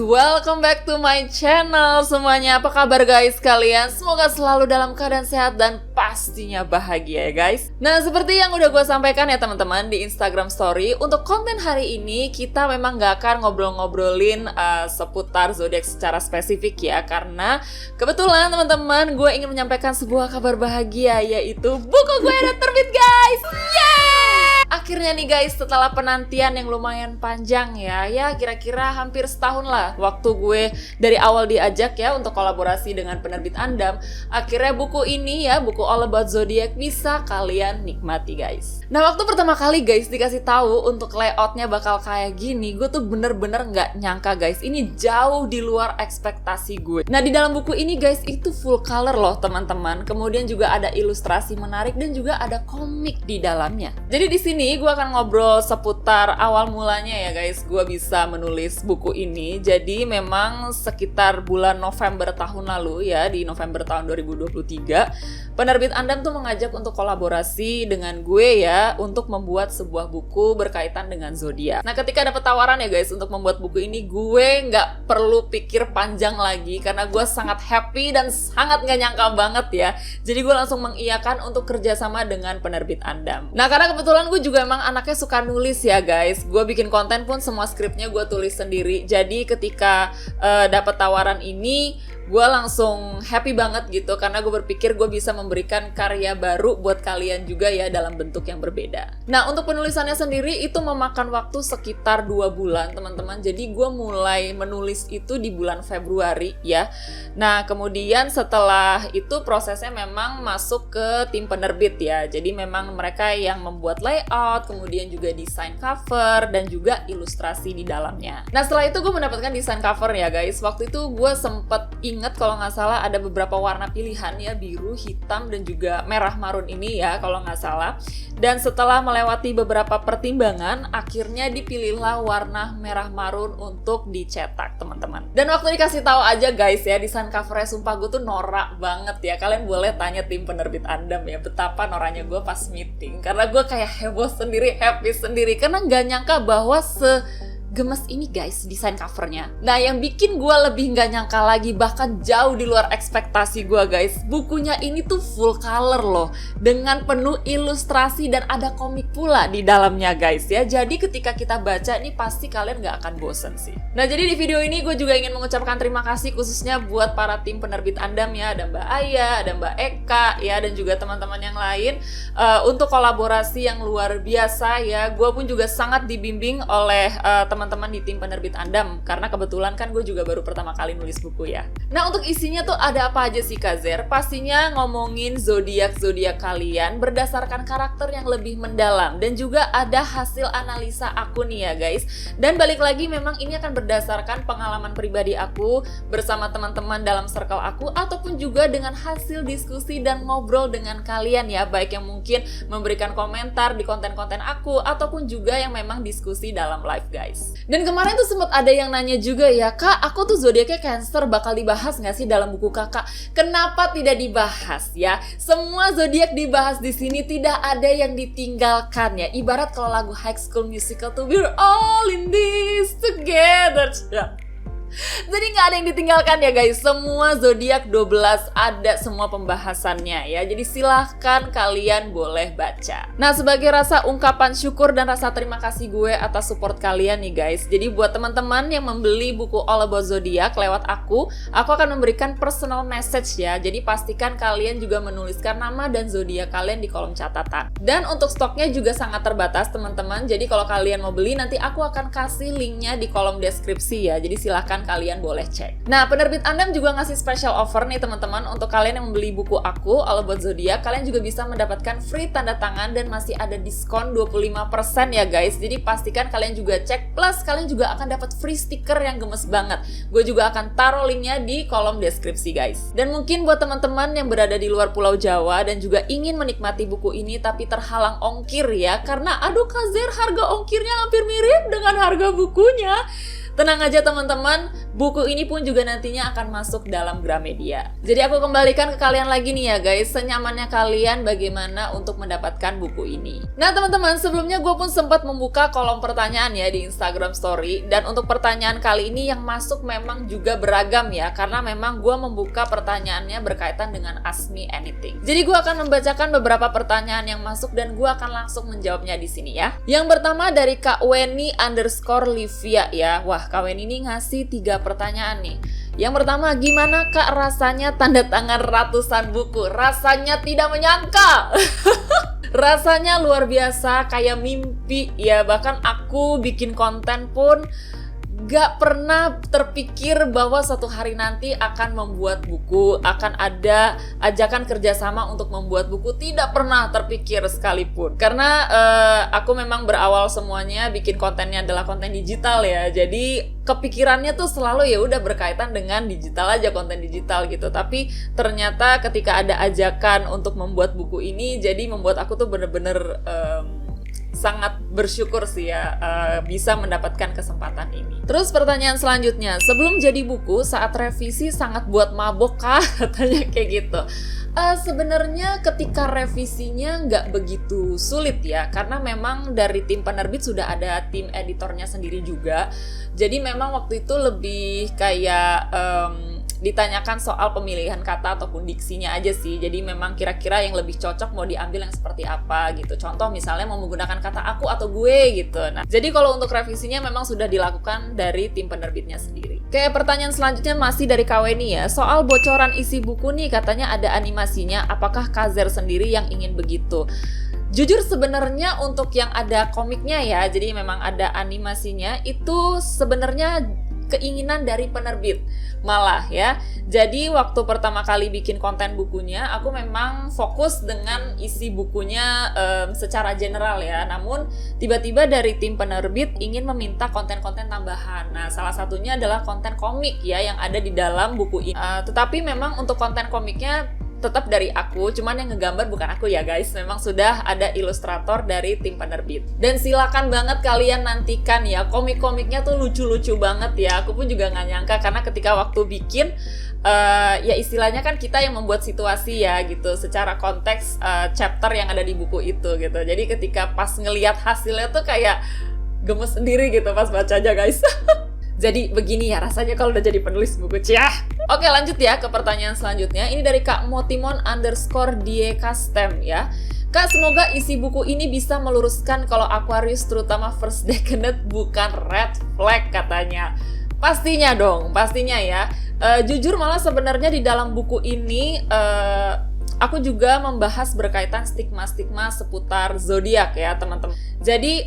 welcome back to my channel semuanya. Apa kabar guys kalian? Semoga selalu dalam keadaan sehat dan pastinya bahagia ya guys. Nah, seperti yang udah gue sampaikan ya teman-teman di Instagram story, untuk konten hari ini kita memang gak akan ngobrol-ngobrolin seputar zodiak secara spesifik ya, karena kebetulan teman-teman gue ingin menyampaikan sebuah kabar bahagia, yaitu buku gue udah terbit guys. Yeay! Akhirnya nih guys, setelah penantian yang lumayan panjang ya kira-kira hampir setahun lah waktu gue dari awal diajak ya untuk kolaborasi dengan penerbit Andam. Akhirnya buku ini ya, buku All About Zodiac bisa kalian nikmati guys. Nah, waktu pertama kali guys dikasih tahu untuk layoutnya bakal kayak gini, gue tuh bener-bener nggak nyangka guys, ini jauh di luar ekspektasi gue. Nah, di dalam buku ini guys itu full color loh teman-teman. Kemudian juga ada ilustrasi menarik dan juga ada komik di dalamnya. Jadi di sini gue akan ngobrol seputar awal mulanya ya guys, gue bisa menulis buku ini. Jadi memang sekitar bulan November tahun lalu ya, di November tahun 2023, penerbit Andam tuh mengajak untuk kolaborasi dengan gue ya, untuk membuat sebuah buku berkaitan dengan zodiak. Nah, ketika dapat tawaran ya guys untuk membuat buku ini, gue nggak perlu pikir panjang lagi karena gue sangat happy dan sangat nggak nyangka banget ya. Jadi gue langsung mengiyakan untuk kerjasama dengan penerbit Andam. Nah, karena kebetulan gue juga emang anaknya suka nulis ya guys. Gue bikin konten pun semua skripnya gue tulis sendiri. Jadi ketika dapat tawaran ini, gue langsung happy banget gitu, karena gue berpikir gue bisa memberikan karya baru buat kalian juga ya dalam bentuk yang berbeda. Nah, untuk penulisannya sendiri itu memakan waktu sekitar 2 bulan teman-teman. Jadi gue mulai menulis itu di bulan Februari ya. Nah, kemudian setelah itu prosesnya memang masuk ke tim penerbit ya. Jadi memang mereka yang membuat layout, kemudian juga desain cover dan juga ilustrasi di dalamnya. Nah, setelah itu gue mendapatkan desain cover ya guys. Waktu itu gue sempet ingat kalau nggak salah ada beberapa warna pilihan ya, biru, hitam, dan juga merah marun ini ya kalau nggak salah. Dan setelah melewati beberapa pertimbangan, akhirnya dipilihlah warna merah marun untuk dicetak teman-teman. Dan waktu dikasih tahu aja guys ya, desain covernya sumpah gue tuh norak banget ya. Kalian boleh tanya tim penerbit Andam ya betapa noranya gue pas meeting, karena gue kayak heboh sendiri, happy sendiri, karena nggak nyangka bahwa gemes ini guys desain covernya. Nah, yang bikin gue lebih nggak nyangka lagi, bahkan jauh di luar ekspektasi gue guys, bukunya ini tuh full color loh, dengan penuh ilustrasi dan ada komik pula di dalamnya guys ya. Jadi ketika kita baca ini pasti kalian nggak akan bosen sih. Nah, jadi di video ini gue juga ingin mengucapkan terima kasih khususnya buat para tim penerbit Andam ya, ada Mbak Aya, ada Mbak Eka ya, dan juga teman-teman yang lain untuk kolaborasi yang luar biasa ya. Gue pun juga sangat dibimbing oleh teman-teman di tim penerbit Andam, karena kebetulan kan gue juga baru pertama kali nulis buku ya. Nah, untuk isinya tuh ada apa aja sih Kak Zer? Pastinya ngomongin zodiak-zodiak kalian berdasarkan karakter yang lebih mendalam, dan juga ada hasil analisa aku nih ya guys. Dan balik lagi memang ini akan berdasarkan pengalaman pribadi aku bersama teman-teman dalam circle aku, ataupun juga dengan hasil diskusi dan ngobrol dengan kalian ya, baik yang mungkin memberikan komentar di konten-konten aku ataupun juga yang memang diskusi dalam live guys. Dan kemarin tuh sempat ada yang nanya juga ya, Kak, aku tuh zodiaknya Cancer, bakal dibahas nggak sih dalam buku Kakak? Kenapa tidak dibahas ya? Semua zodiak dibahas di sini, tidak ada yang ditinggalkan ya. Ibarat kalau lagu High School Musical tuh we're all in this together. Jadi nggak ada yang ditinggalkan ya guys, semua zodiak 12 ada semua pembahasannya ya. Jadi silahkan kalian boleh baca. Nah, sebagai rasa ungkapan syukur dan rasa terima kasih gue atas support kalian nih guys, jadi buat teman-teman yang membeli buku All About Zodiac lewat aku akan memberikan personal message ya. Jadi pastikan kalian juga menuliskan nama dan zodiak kalian di kolom catatan. Dan untuk stoknya juga sangat terbatas teman-teman. Jadi kalau kalian mau beli, nanti aku akan kasih linknya di kolom deskripsi ya. Jadi silahkan kalian boleh cek. Nah, penerbit Andam juga ngasih special offer nih teman-teman, untuk kalian yang membeli buku aku All About Zodiac, kalian juga bisa mendapatkan free tanda tangan dan masih ada diskon 25% ya guys. Jadi pastikan kalian juga cek, plus kalian juga akan dapat free stiker yang gemes banget. Gue juga akan taruh linknya di kolom deskripsi guys. Dan mungkin buat teman-teman yang berada di luar Pulau Jawa dan juga ingin menikmati buku ini tapi terhalang ongkir ya, karena aduh Kak Zer, harga ongkirnya hampir mirip dengan harga bukunya. Tenang aja teman-teman, buku ini pun juga nantinya akan masuk dalam Gramedia. Jadi aku kembalikan ke kalian lagi nih ya guys, senyamannya kalian bagaimana untuk mendapatkan buku ini. Nah teman-teman, sebelumnya gue pun sempat membuka kolom pertanyaan ya di Instagram Story, dan untuk pertanyaan kali ini yang masuk memang juga beragam ya, karena memang gue membuka pertanyaannya berkaitan dengan Ask Me Anything. Jadi gue akan membacakan beberapa pertanyaan yang masuk dan gue akan langsung menjawabnya di sini ya. Yang pertama dari Kak Weni_Livia ya. Wah, Kak Weni ini ngasih 3 pertanyaan nih. Yang pertama, gimana Kak rasanya tanda tangan ratusan buku? Rasanya tidak menyangka. Rasanya luar biasa, kayak mimpi ya. Bahkan aku bikin konten pun gak pernah terpikir bahwa suatu hari nanti akan membuat buku, akan ada ajakan kerjasama untuk membuat buku. Tidak pernah terpikir sekalipun. Karena aku memang berawal semuanya bikin kontennya adalah konten digital ya. Jadi kepikirannya tuh selalu ya udah berkaitan dengan digital aja, konten digital gitu. Tapi ternyata ketika ada ajakan untuk membuat buku ini, jadi membuat aku tuh bener-bener sangat bersyukur sih ya bisa mendapatkan kesempatan ini. Terus pertanyaan selanjutnya, sebelum jadi buku saat revisi sangat buat mabok kah? Katanya kayak gitu. Sebenarnya ketika revisinya nggak begitu sulit ya, karena memang dari tim penerbit sudah ada tim editornya sendiri juga. Jadi memang waktu itu lebih kayak ditanyakan soal pemilihan kata ataupun diksinya aja sih. Jadi memang kira-kira yang lebih cocok mau diambil yang seperti apa gitu. Contoh misalnya mau menggunakan kata aku atau gue gitu. Nah, jadi kalau untuk revisinya memang sudah dilakukan dari tim penerbitnya sendiri. Kayak pertanyaan selanjutnya masih dari Kak Weni ya. Soal bocoran isi buku nih, katanya ada animasinya. Apakah Kazer sendiri yang ingin begitu? Jujur sebenarnya untuk yang ada komiknya ya, jadi memang ada animasinya, itu sebenarnya keinginan dari penerbit malah ya. Jadi waktu pertama kali bikin konten bukunya, aku memang fokus dengan isi bukunya secara general ya. Namun tiba-tiba dari tim penerbit ingin meminta konten-konten tambahan. Nah, salah satunya adalah konten komik ya yang ada di dalam buku ini. Tetapi memang untuk konten komiknya tetap dari aku, cuman yang ngegambar bukan aku ya guys. Memang sudah ada ilustrator dari tim penerbit. Dan silakan banget kalian nantikan ya, komik-komiknya tuh lucu-lucu banget ya. Aku pun juga nggak nyangka, karena ketika waktu bikin ya istilahnya kan kita yang membuat situasi ya gitu, secara konteks chapter yang ada di buku itu gitu. Jadi ketika pas ngelihat hasilnya tuh kayak gemes sendiri gitu pas bacanya guys. Jadi begini ya rasanya kalau udah jadi penulis buku, ciah. Oke, lanjut ya ke pertanyaan selanjutnya. Ini dari Kak Motimon_Diekastem ya. Kak, semoga isi buku ini bisa meluruskan kalau Aquarius terutama first decade bukan red flag katanya. Pastinya dong, pastinya ya. Jujur malah sebenarnya di dalam buku ini aku juga membahas berkaitan stigma-stigma seputar zodiak ya teman-teman. Jadi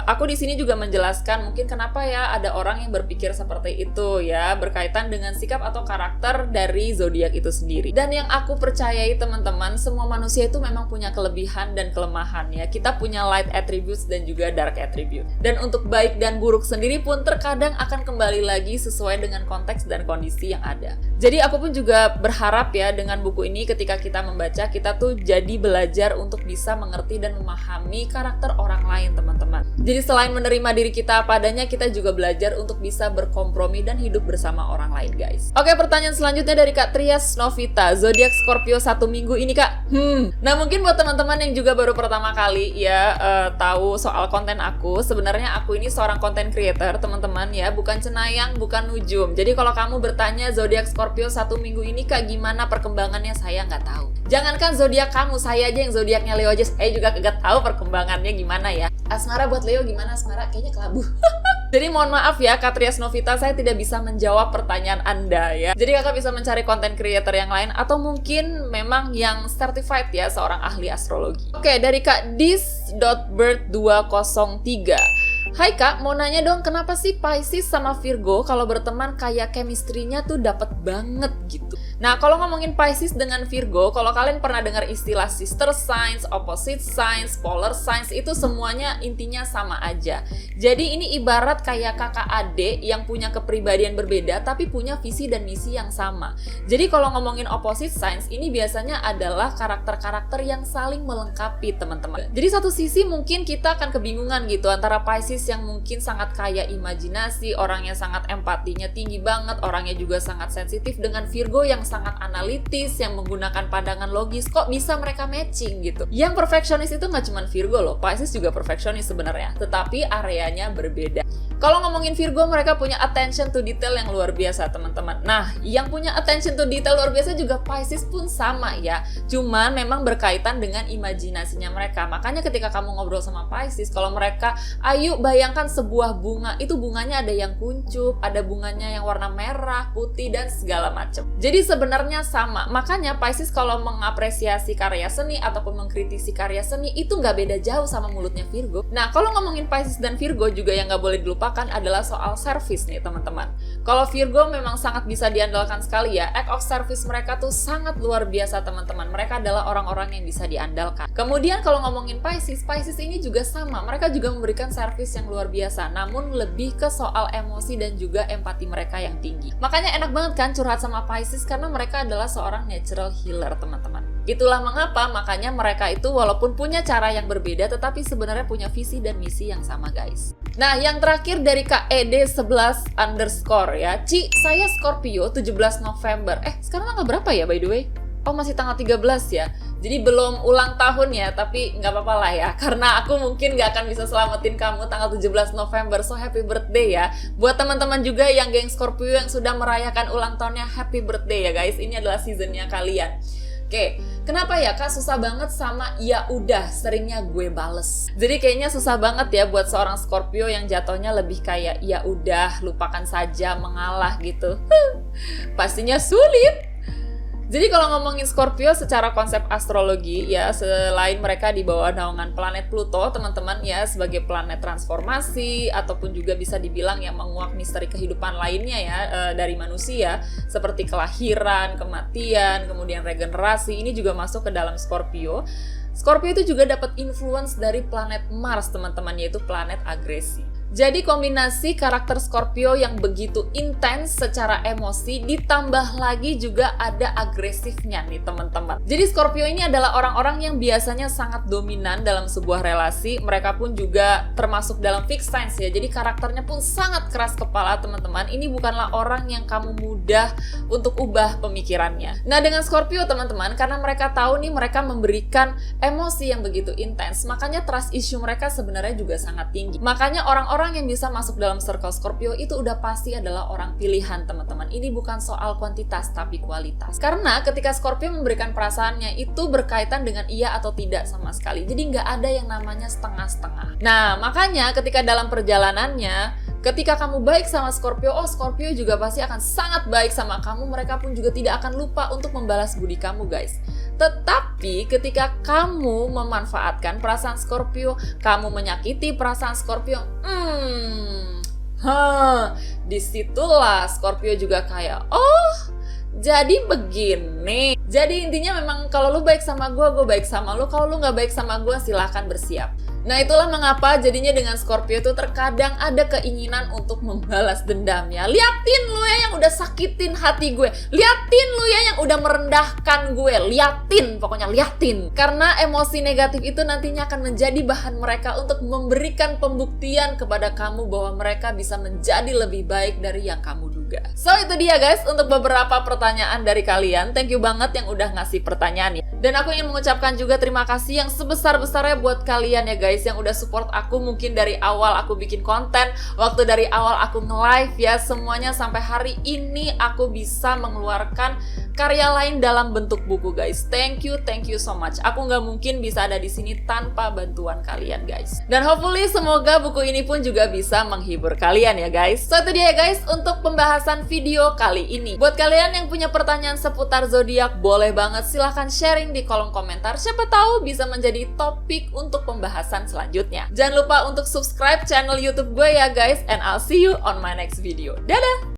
aku di sini juga menjelaskan mungkin kenapa ya ada orang yang berpikir seperti itu ya, berkaitan dengan sikap atau karakter dari zodiak itu sendiri. Dan yang aku percayai teman-teman, semua manusia itu memang punya kelebihan dan kelemahan ya. Kita punya light attributes dan juga dark attribute. Dan untuk baik dan buruk sendiri pun terkadang akan kembali lagi sesuai dengan konteks dan kondisi yang ada. Jadi aku pun juga berharap ya dengan buku ini ketika kita membaca, kita tuh jadi belajar untuk bisa mengerti dan memahami karakter orang lain teman-teman. Jadi selain menerima diri kita apa adanya, kita juga belajar untuk bisa berkompromi dan hidup bersama orang lain guys. Oke, pertanyaan selanjutnya dari Kak Trias Novita, zodiak Scorpio 1 minggu ini Kak. Nah mungkin buat teman-teman yang juga baru pertama kali ya tahu soal konten aku, sebenarnya aku ini seorang content creator teman-teman ya, bukan cenayang, bukan nujum. Jadi kalau kamu bertanya zodiak Scorpio 1 minggu ini Kak gimana perkembangannya, saya nggak tahu. Jangankan zodiak kamu, saya aja yang zodiaknya Leo aja saya juga kagak tahu perkembangannya gimana ya. Asmara buat Leo gimana Asmara? Kayaknya kelabu. Jadi mohon maaf ya Kak Trias Novita, saya tidak bisa menjawab pertanyaan Anda ya. Jadi kakak bisa mencari content creator yang lain atau mungkin memang yang certified ya, seorang ahli astrologi. Oke, dari Kak dis.bird203. Hai Kak, mau nanya dong kenapa sih Pisces sama Virgo kalau berteman kayak chemistry-nya tuh dapet banget gitu? Nah, kalau ngomongin Pisces dengan Virgo, kalau kalian pernah dengar istilah sister signs, opposite signs, polar signs, itu semuanya intinya sama aja. Jadi ini ibarat kayak kakak adik yang punya kepribadian berbeda tapi punya visi dan misi yang sama. Jadi kalau ngomongin opposite signs, ini biasanya adalah karakter-karakter yang saling melengkapi, teman-teman. Jadi satu sisi mungkin kita akan kebingungan gitu antara Pisces yang mungkin sangat kaya imajinasi, orangnya sangat empatinya tinggi banget, orangnya juga sangat sensitif, dengan Virgo yang sangat analitis, yang menggunakan pandangan logis. Kok bisa mereka matching gitu? Yang perfeksionis itu nggak cuma Virgo loh, Pisces juga perfeksionis sebenarnya, tetapi areanya berbeda. Kalau ngomongin Virgo, mereka punya attention to detail yang luar biasa, teman-teman. Nah, yang punya attention to detail luar biasa juga Pisces pun sama ya, cuman memang berkaitan dengan imajinasinya mereka. Makanya ketika kamu ngobrol sama Pisces, kalau mereka, ayo bayangkan sebuah bunga, itu bunganya ada yang kuncup, ada bunganya yang warna merah, putih, dan segala macam. Jadi sebenarnya sama. Makanya Pisces kalau mengapresiasi karya seni ataupun mengkritisi karya seni itu nggak beda jauh sama mulutnya Virgo. Nah, kalau ngomongin Pisces dan Virgo juga yang nggak boleh dilupakan adalah soal service nih, teman-teman. Kalau Virgo memang sangat bisa diandalkan sekali ya. Act of service mereka tuh sangat luar biasa, teman-teman. Mereka adalah orang-orang yang bisa diandalkan. Kemudian kalau ngomongin Pisces, Pisces ini juga sama. Mereka juga memberikan service yang luar biasa, namun lebih ke soal emosi dan juga empati mereka yang tinggi. Makanya enak banget kan curhat sama Pisces karena mereka adalah seorang natural healer, teman-teman. Itulah mengapa makanya mereka itu walaupun punya cara yang berbeda tetapi sebenarnya punya visi dan misi yang sama, guys. Nah, yang terakhir dari KED11_ ya. Ci, saya Scorpio 17 November. Sekarang tanggal berapa ya by the way? Oh, masih tanggal 13 ya. Jadi belum ulang tahun ya, tapi nggak apa-apa lah ya. Karena aku mungkin nggak akan bisa selamatin kamu tanggal 17 November. So, happy birthday ya. Buat teman-teman juga yang geng Scorpio yang sudah merayakan ulang tahunnya, happy birthday ya guys. Ini adalah seasonnya kalian. Oke, kenapa ya Kak susah banget sama ya udah seringnya gue bales. Jadi kayaknya susah banget ya buat seorang Scorpio yang jatuhnya lebih kayak ya udah lupakan saja, mengalah gitu. Pastinya sulit. Jadi kalau ngomongin Scorpio secara konsep astrologi ya, selain mereka di bawah naungan planet Pluto, teman-teman ya, sebagai planet transformasi ataupun juga bisa dibilang yang menguak misteri kehidupan lainnya ya dari manusia seperti kelahiran, kematian, kemudian regenerasi, ini juga masuk ke dalam Scorpio. Scorpio itu juga dapat influence dari planet Mars, teman-teman, yaitu planet agresi. Jadi kombinasi karakter Scorpio yang begitu intens secara emosi ditambah lagi juga ada agresifnya nih, teman-teman. Jadi Scorpio ini adalah orang-orang yang biasanya sangat dominan dalam sebuah relasi. Mereka pun juga termasuk dalam fixed signs ya. Jadi karakternya pun sangat keras kepala, teman-teman. Ini bukanlah orang yang kamu mudah untuk ubah pemikirannya. Nah, dengan Scorpio, teman-teman, karena mereka tahu nih mereka memberikan emosi yang begitu intens, makanya trust issue mereka sebenarnya juga sangat tinggi. Makanya orang yang bisa masuk dalam circle Scorpio itu udah pasti adalah orang pilihan, teman-teman. Ini bukan soal kuantitas tapi kualitas. Karena ketika Scorpio memberikan perasaannya itu berkaitan dengan iya atau tidak sama sekali. Jadi nggak ada yang namanya setengah-setengah. Nah, makanya ketika dalam perjalanannya, ketika kamu baik sama Scorpio, Scorpio juga pasti akan sangat baik sama kamu. Mereka pun juga tidak akan lupa untuk membalas budi kamu, guys. Tetapi ketika kamu memanfaatkan perasaan Scorpio, kamu menyakiti perasaan Scorpio, disitulah Scorpio juga kayak, jadi begini. Jadi intinya memang kalau lu baik sama gue baik sama lu. Kalau lu nggak baik sama gue, silahkan bersiap. Nah, itulah mengapa jadinya dengan Scorpio itu terkadang ada keinginan untuk membalas dendamnya. Liatin lu ya yang udah sakitin hati gue. Liatin lu ya yang udah merendahkan gue. Liatin, pokoknya liatin. Karena emosi negatif itu nantinya akan menjadi bahan mereka untuk memberikan pembuktian kepada kamu bahwa mereka bisa menjadi lebih baik dari yang kamu duga. So, itu dia guys untuk beberapa pertanyaan dari kalian. Thank you banget yang udah ngasih pertanyaan ya. Dan aku ingin mengucapkan juga terima kasih yang sebesar-besarnya buat kalian ya guys, yang udah support aku mungkin dari awal aku bikin konten, waktu dari awal aku nge-live ya, semuanya sampai hari ini aku bisa mengeluarkan karya lain dalam bentuk buku guys. Thank you so much. Aku nggak mungkin bisa ada di sini tanpa bantuan kalian guys. Dan hopefully semoga buku ini pun juga bisa menghibur kalian ya guys. So itu dia ya guys untuk pembahasan video kali ini. Buat kalian yang punya pertanyaan seputar zodiak, boleh banget silahkan sharing di kolom komentar. Siapa tahu bisa menjadi topik untuk pembahasan selanjutnya. Jangan lupa untuk subscribe channel YouTube gue ya guys, and I'll see you on my next video. Dadah!